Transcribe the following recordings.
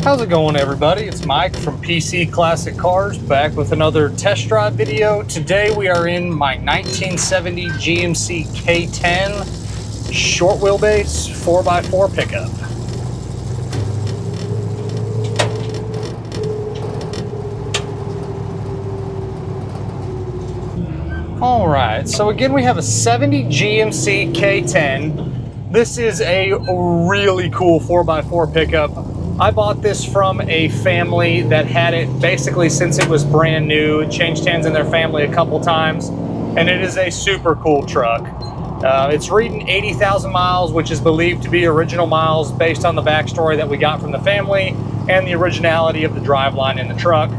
How's it going, everybody? It's Mike from PC Classic Cars, back with another test drive video. Today we are in my 1970 GMC K10 short wheelbase 4x4 pickup. All right, so again we have a 70 GMC K10. This is a really cool 4x4 pickup. I bought this from a family that had it basically since it was brand new. It changed hands in their family a couple times, and it is a super cool truck. It's reading 80,000 miles, which is believed to be original miles based on the backstory that we got from the family and the originality of the driveline in the truck.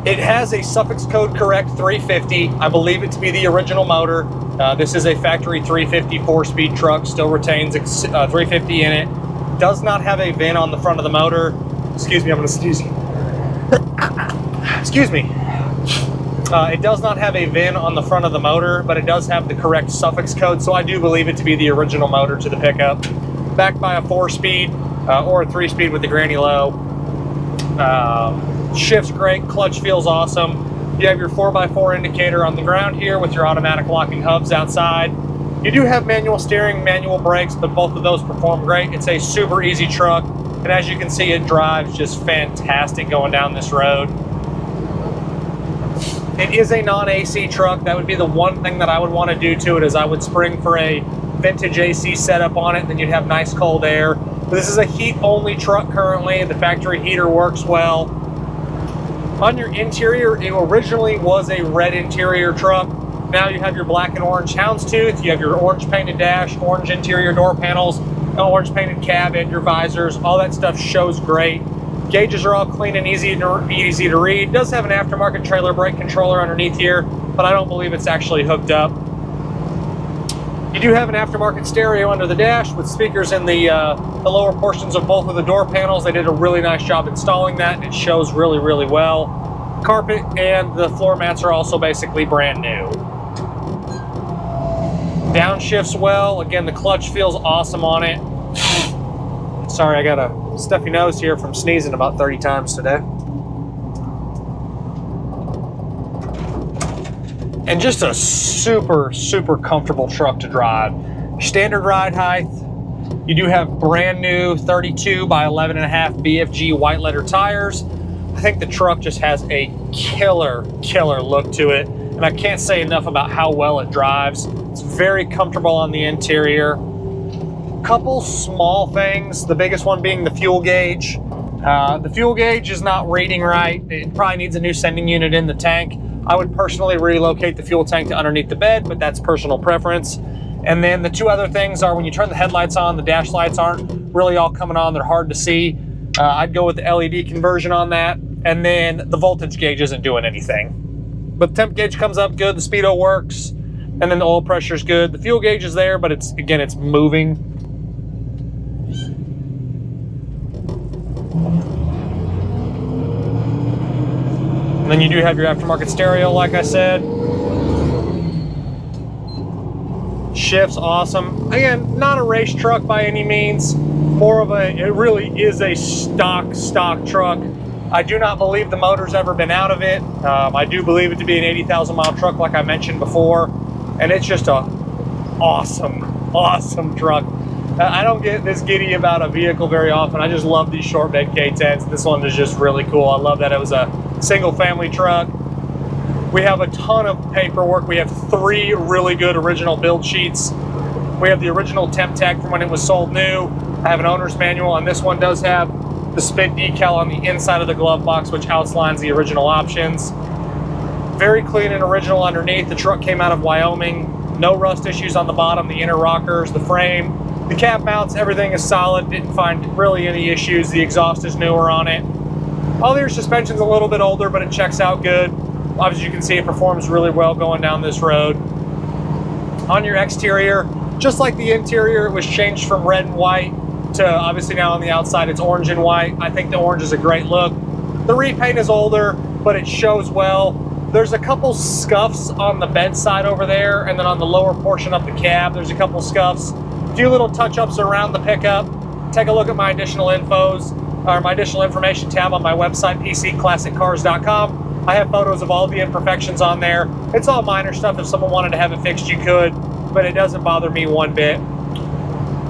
It has a suffix code correct 350. I believe it to be the original motor. This is a factory 350 4-speed truck, still retains 350 in it. Does not have a VIN on the front of the motor. Excuse me, I'm gonna sneeze. Excuse me. It does not have a VIN on the front of the motor, but it does have the correct suffix code, so I do believe it to be the original motor to the pickup. Backed by a 4-speed or a 3-speed with the granny low. Shifts great, clutch feels awesome. You have your 4x4 indicator on the ground here with your automatic locking hubs outside. You do have manual steering, manual brakes, but both of those perform great. It's a super easy truck, and as you can see, it drives just fantastic going down this road. It is a non-AC truck. That would be the one thing that I would want to do to it, is I would spring for a vintage AC setup on it, then you'd have nice cold air. But this is a heat-only truck currently. The factory heater works well. On your interior, it originally was a red interior truck. Now you have your black and orange houndstooth, you have your orange painted dash, orange interior door panels, orange painted cab, and your visors. All that stuff shows great. Gauges are all clean and easy to read. It does have an aftermarket trailer brake controller underneath here, but I don't believe it's actually hooked up. You do have an aftermarket stereo under the dash with speakers in the lower portions of both of the door panels. They did a really nice job installing that, and it shows really, really well. Carpet and the floor mats are also basically brand new. Downshifts well. Again, the clutch feels awesome on it. Sorry, I got a stuffy nose here from sneezing about 30 times today. And just a super, super comfortable truck to drive. Standard ride height. You do have brand new 32 by 11.5 BFG white letter tires. I think the truck just has a killer look to it. And I can't say enough about how well it drives. It's very comfortable on the interior. Couple small things, the biggest one being the fuel gauge. The fuel gauge is not reading right. It probably needs a new sending unit in the tank. I would personally relocate the fuel tank to underneath the bed, but that's personal preference. And then the two other things are when you turn the headlights on, the dash lights aren't really all coming on. They're hard to see. I'd go with the LED conversion on that. And then the voltage gauge isn't doing anything. But the temp gauge comes up good, the speedo works, and then the oil pressure is good. The fuel gauge is there, but it's moving. And then you do have your aftermarket stereo, like I said. Shifts awesome. Again, not a race truck by any means. More of it really is a stock truck. I do not believe the motor's ever been out of it. I do believe it to be an 80,000 mile truck, like I mentioned before. And it's just a awesome truck. I don't get this giddy about a vehicle very often. I just love these short bed K10s. This one is just really cool. I love that it was a single family truck. We have a ton of paperwork. We have 3 really good original build sheets. We have the original temp tag from when it was sold new. I have an owner's manual, and this one does have the spit decal on the inside of the glove box, which outlines the original options. Very clean and original underneath. The truck came out of Wyoming. No rust issues on the bottom, the inner rockers, the frame. The cab mounts, everything is solid. Didn't find really any issues. The exhaust is newer on it. All your suspension's a little bit older, but it checks out good. Obviously, you can see it performs really well going down this road. On your exterior, just like the interior, it was changed from red and white to obviously now on the outside it's orange and white. I think the orange is a great look. The repaint is older, but it shows well. There's a couple scuffs on the bedside over there, and then on the lower portion of the cab, there's a couple scuffs. A few little touch-ups around the pickup. Take a look at my additional infos, or my additional information tab on my website, pcclassiccars.com. I have photos of all the imperfections on there. It's all minor stuff. If someone wanted to have it fixed, you could, but it doesn't bother me one bit.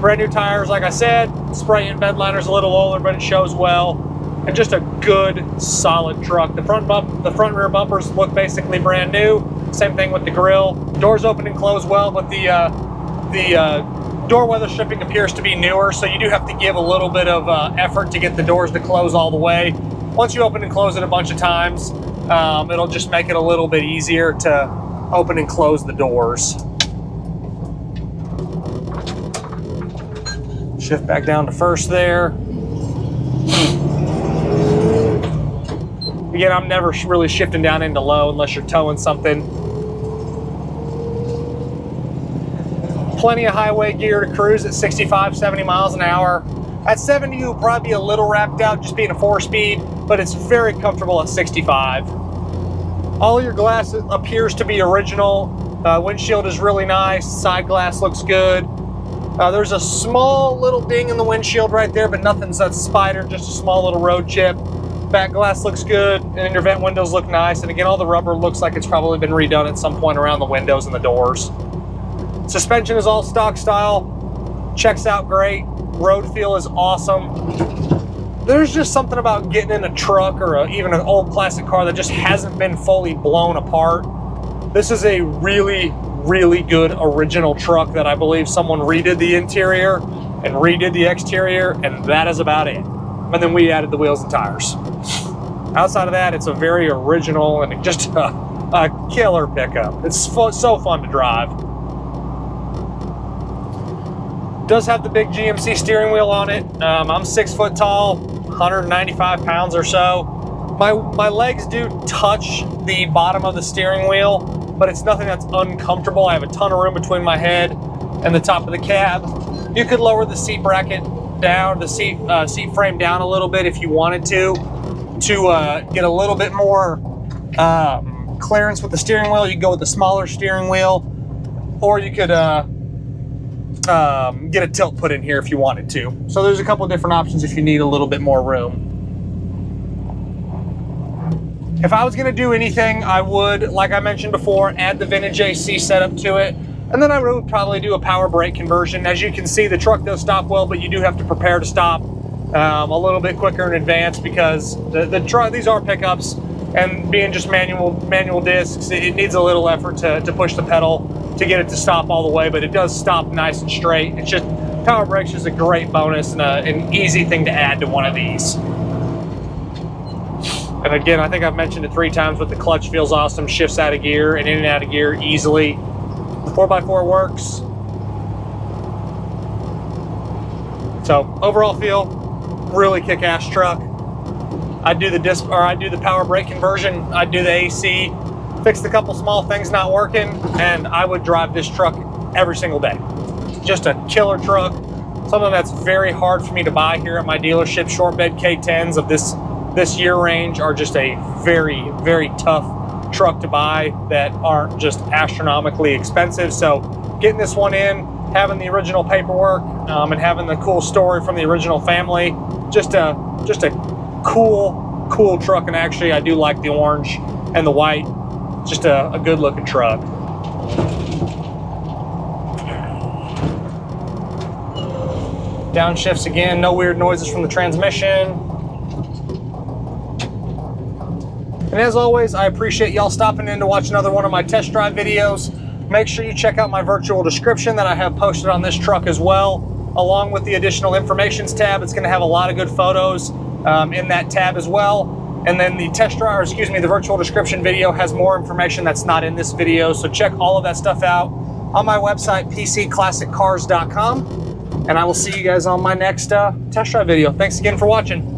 Brand new tires, like I said. Spray and bed liner's a little older, but it shows well. And just a good, solid truck. The front and rear bumpers look basically brand new. Same thing with the grille. Doors open and close well, but the door weather stripping appears to be newer, so you do have to give a little bit of effort to get the doors to close all the way. Once you open and close it a bunch of times, it'll just make it a little bit easier to open and close the doors. Shift back down to first there. Again, I'm never really shifting down into low unless you're towing something. Plenty of highway gear to cruise at 65, 70 miles an hour. At 70, you'll probably be a little wrapped out just being a 4-speed, but it's very comfortable at 65. All of your glass appears to be original. Windshield is really nice. Side glass looks good. There's a small little ding in the windshield right there, but nothing's a spider, just a small little road chip. Back glass looks good, and your vent windows look nice. And again, all the rubber looks like it's probably been redone at some point around the windows and the doors. Suspension is all stock style, checks out great. Road feel is awesome. There's just something about getting in a truck or even an old classic car that just hasn't been fully blown apart. This is a really, really good original truck that I believe someone redid the interior and redid the exterior, and that is about it. And then we added the wheels and tires. Outside of that, it's a very original and just a killer pickup. It's so fun to drive. Does have the big GMC steering wheel on it. I'm 6 foot tall, 195 pounds or so. My legs do touch the bottom of the steering wheel, but it's nothing that's uncomfortable. I have a ton of room between my head and the top of the cab. You could lower the seat bracket down, the seat frame down a little bit if you wanted to get a little bit more clearance with the steering wheel. You could go with the smaller steering wheel, or you could get a tilt put in here if you wanted to. So there's a couple of different options if you need a little bit more room. If I was going to do anything, I would, like I mentioned before, add the vintage AC setup to it. And then I would probably do a power brake conversion. As you can see, the truck does stop well, but you do have to prepare to stop a little bit quicker in advance because the truck, these are pickups, and being just manual discs, it needs a little effort to push the pedal to get it to stop all the way, but it does stop nice and straight. It's just, power brakes is a great bonus and an easy thing to add to one of these. And again, I think I've mentioned it 3 times, but the clutch feels awesome, shifts out of gear and in and out of gear easily. The 4x4 works. So overall feel, really kick-ass truck. I'd do the power brake conversion, I'd do the AC, fixed a couple small things not working, and I would drive this truck every single day. Just a killer truck, something that's very hard for me to buy here at my dealership. Short bed K10s of this year range are just a very, very tough truck to buy that aren't just astronomically expensive. So getting this one in, having the original paperwork, and having the cool story from the original family, just a cool truck. And actually, I do like the orange and the white. Just a good looking truck. Downshifts again, no weird noises from the transmission. And as always, I appreciate y'all stopping in to watch another one of my test drive videos. Make sure you check out my virtual description that I have posted on this truck as well, along with the additional informations tab. It's going to have a lot of good photos in that tab as well. And then the the virtual description video has more information that's not in this video. So check all of that stuff out on my website, pcclassiccars.com. And I will see you guys on my next test drive video. Thanks again for watching.